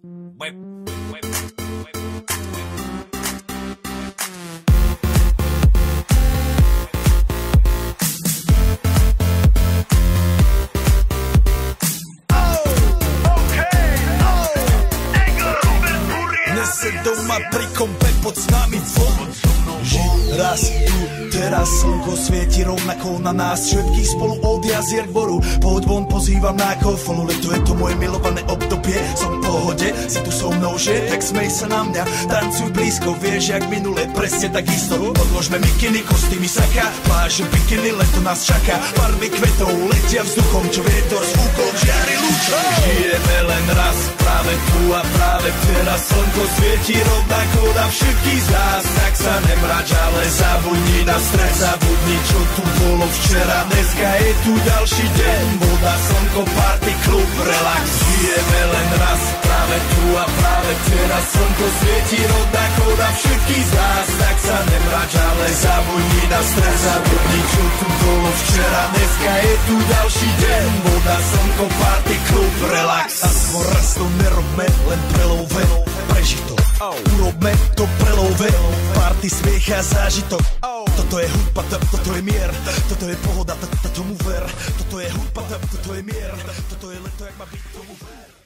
Dnes je doma pri kompe pod s nami von. Žiť raz tu, teraz slnko svieti rovnako na nás všetkých spolu od jazier k boru. Poď von, pozývam na kofonu, leto je to moje milované obdobie. Som v pohode, si tu so mnou, že? Tak smej sa na mňa, tancuj blízko, vieš jak minule, presne tak isto. Odložme mikiny, kostýmy saka, pláže bikiny, leto nás čaká. Farby kvetov letia vzduchom, čo vietor s fúkom žiari lúčom. Žijeme len raz, práve tu a práve teraz slnko svieti rovnako na všetkých z nás. Tak sa nemrač, ale zabudni na stres, zabudni čo tu bolo včera. Dneska je tu ďalší deň, voda, slnko, party, klub, relax. Žijeme len raz, práve tu a práve teraz slnko svieti rovnako na všetkých z nás. Tak sa nemrač, ale zabudni na stres, zabudni čo tu bolo včera. Dneska je tu ďalší deň, voda, slnko, party, klub, relax. Aspoň raz to nerobme, len prelove, preži to. Urobme to prelove, party, smiech a zážitok. Toto je hudba, toto je mier, toto je pohoda, tomu ver. Toto je hudba, toto je mier, toto je leto, jak má byť, tomu ver.